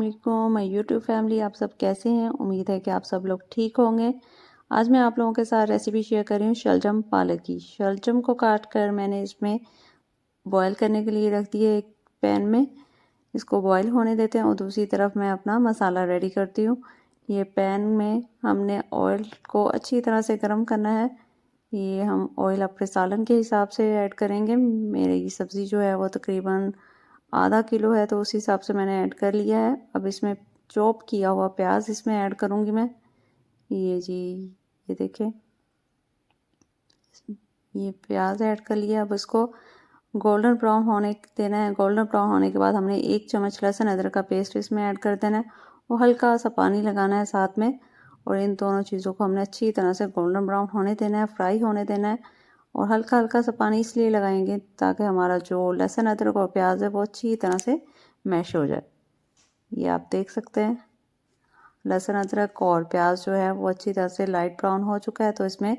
वालेकुम my YouTube family, आप सब कैसे हैं। उम्मीद है कि आप सब लोग ठीक होंगे। आज मैं आप लोगों के साथ रेसिपी शेयर कर रही हूँ शलजम पालक की। शलजम को काट कर मैंने इसमें बॉईल करने के लिए रख दिए एक पैन में। इसको बॉईल होने देते हैं और दूसरी तरफ मैं अपना मसाला रेडी करती हूँ। ये पैन में हमने ऑयल को अच्छी तरह से गर्म करना है। ये हम ऑयल अपने सालन के हिसाब से ऐड करेंगे। मेरी सब्ज़ी जो है वो तकरीबन आधा किलो है, तो उस हिसाब से मैंने ऐड कर लिया है। अब इसमें चॉप किया हुआ प्याज इसमें ऐड करूँगी मैं। ये जी, ये देखें, ये प्याज ऐड कर लिया। अब इसको गोल्डन ब्राउन होने देना है। गोल्डन ब्राउन होने के बाद हमने 1 चम्मच लहसुन अदरक का पेस्ट इसमें ऐड कर देना है और हल्का सा पानी लगाना है साथ में। और इन दोनों चीज़ों को हमने अच्छी तरह से गोल्डन ब्राउन होने देना है, फ्राई होने देना है। और हल्का हल्का सा पानी इसलिए लगाएंगे ताकि हमारा जो लहसुन अदरक और प्याज है वो अच्छी तरह से मैश हो जाए। ये आप देख सकते हैं लहसुन अदरक और प्याज जो है वो अच्छी तरह से लाइट ब्राउन हो चुका है। तो इसमें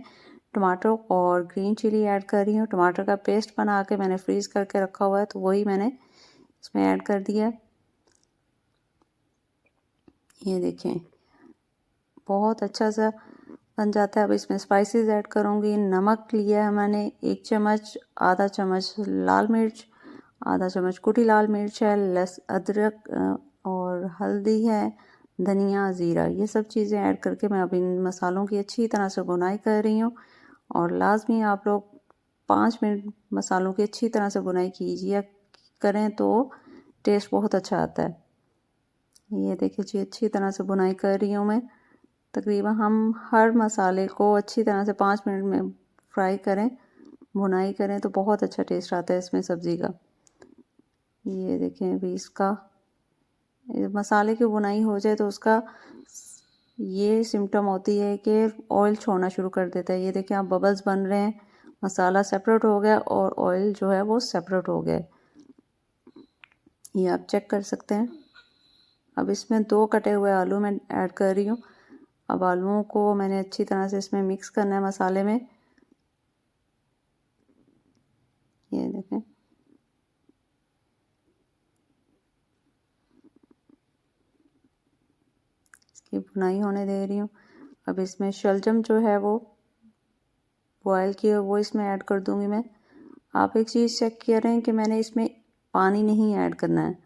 टमाटर और ग्रीन चिली ऐड कर रही हूँ। टमाटर का पेस्ट बना के मैंने फ्रीज़ करके रखा हुआ है, तो वही मैंने इसमें ऐड कर दिया। ये देखें, बहुत अच्छा सा बन जाता है। अब इसमें स्पाइसेस ऐड करूँगी। नमक लिया है मैंने 1 चम्मच, आधा चम्मच लाल मिर्च, आधा चम्मच कुटी लाल मिर्च है, अदरक और हल्दी है, धनिया, ज़ीरा, ये सब चीज़ें ऐड करके मैं अब इन मसालों की अच्छी तरह से भुनाई कर रही हूँ। और लाजमी आप लोग 5 मिनट मसालों की अच्छी तरह से भुनाई कीजिए, करें तो टेस्ट बहुत अच्छा आता है। ये देखिए जी, अच्छी तरह से भुनाई कर रही हूँ मैं। तकरीबन हम हर मसाले को अच्छी तरह से 5 मिनट में फ्राई करें, भुनाई करें, तो बहुत अच्छा टेस्ट आता है इसमें सब्ज़ी का। ये देखें, अभी इसका मसाले की भुनाई हो जाए तो उसका ये सिम्टम होती है कि ऑयल छोड़ना शुरू कर देता है। ये देखिए, आप बबल्स बन रहे हैं, मसाला सेपरेट हो गया और ऑयल जो है वो सेपरेट हो गया। ये आप चेक कर सकते हैं। अब इसमें 2 कटे हुए आलू मैं ऐड कर रही हूँ। अब आलूओं को मैंने अच्छी तरह से इसमें मिक्स करना है मसाले में। ये देखें, इसकी भुनाई होने दे रही हूँ। अब इसमें शलजम जो है वो बॉयल किया वो इसमें ऐड कर दूंगी मैं। आप एक चीज़ चेक करें कि मैंने इसमें पानी नहीं ऐड करना है।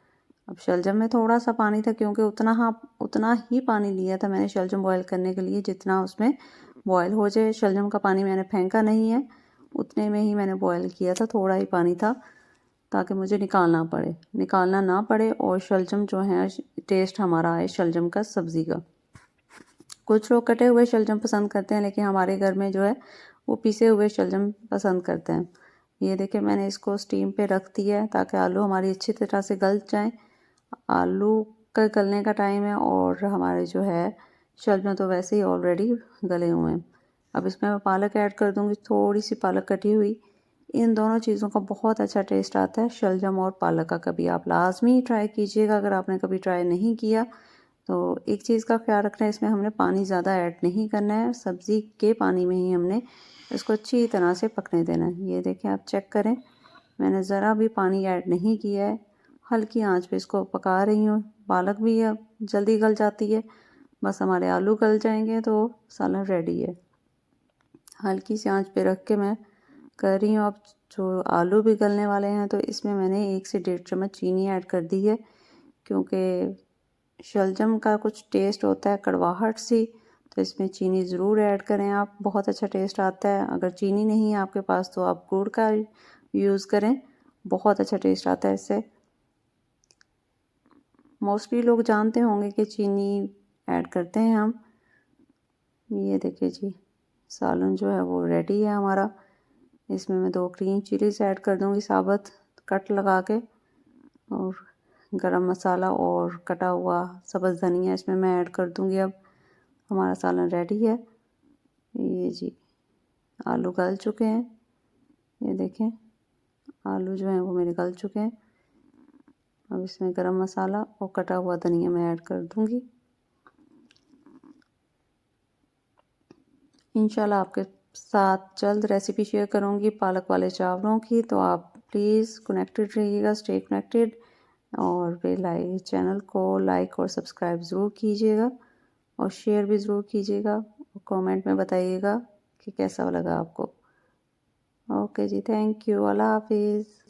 अब शलजम में थोड़ा सा पानी था, क्योंकि उतना ही पानी लिया था मैंने शलजम बॉयल करने के लिए जितना उसमें बॉयल हो जाए। शलजम का पानी मैंने फेंका नहीं है, उतने में ही मैंने बॉयल किया था। थोड़ा ही पानी था ताकि मुझे निकालना ना पड़े और शलजम जो है टेस्ट हमारा आए शलजम का सब्ज़ी का। कुछ लोग कटे हुए शलजम पसंद करते हैं, लेकिन हमारे घर में जो है वो पीसे हुए शलजम पसंद करते हैं। ये देखिए, मैंने इसको स्टीम पे रख दिया है ताकि आलू हमारी अच्छी तरह से गल जाएं। आलू का गलने का टाइम है और हमारे जो है शलजम तो वैसे ही ऑलरेडी गले हुए हैं। अब इसमें मैं पालक ऐड कर दूंगी, थोड़ी सी पालक कटी हुई। इन दोनों चीज़ों का बहुत अच्छा टेस्ट आता है, शलजम और पालक का। कभी आप लाजमी ट्राई कीजिएगा अगर आपने कभी ट्राई नहीं किया तो। एक चीज़ का ख्याल रखना है, इसमें हमने पानी ज़्यादा ऐड नहीं करना है। सब्ज़ी के पानी में ही हमने इसको अच्छी तरह से पकने देना है। ये देखें, आप चेक करें, मैंने ज़रा भी पानी ऐड नहीं किया है। हल्की आंच पे इसको पका रही हूँ। पालक भी अब जल्दी गल जाती है, बस हमारे आलू गल जाएंगे तो सालन रेडी है। हल्की सी आंच पे रख के मैं कर रही हूँ। अब जो आलू भी गलने वाले हैं तो इसमें मैंने 1 से 1.5 चम्मच चीनी ऐड कर दी है, क्योंकि शलजम का कुछ टेस्ट होता है कड़वाहट सी, तो इसमें चीनी ज़रूर ऐड करें आप, बहुत अच्छा टेस्ट आता है। अगर चीनी नहीं है आपके पास तो आप गुड़ का यूज़ करें, बहुत अच्छा टेस्ट आता है इससे। मोस्टली लोग जानते होंगे कि चीनी ऐड करते हैं हम। ये देखिए जी, सालन जो है वो रेडी है हमारा। इसमें मैं 2 ग्रीन चिलीज ऐड कर दूंगी साबुत कट लगा के, और गरम मसाला और कटा हुआ सब्ज़ धनिया इसमें मैं ऐड कर दूंगी। अब हमारा सालन रेडी है। ये जी, आलू गल चुके हैं। ये देखें, आलू जो हैं वो मेरे गल चुके हैं। अब इसमें गरम मसाला और कटा हुआ धनिया मैं ऐड कर दूंगी। इंशाल्लाह आपके साथ जल्द रेसिपी शेयर करूंगी पालक वाले चावलों की, तो आप प्लीज़ कनेक्टेड रहिएगा, स्टे कनेक्टेड। और फिर चैनल को लाइक और सब्सक्राइब ज़रूर कीजिएगा और शेयर भी ज़रूर कीजिएगा और कमेंट में बताइएगा कि कैसा लगा आपको। ओके जी, थैंक यू, अल्लाह हाफिज़।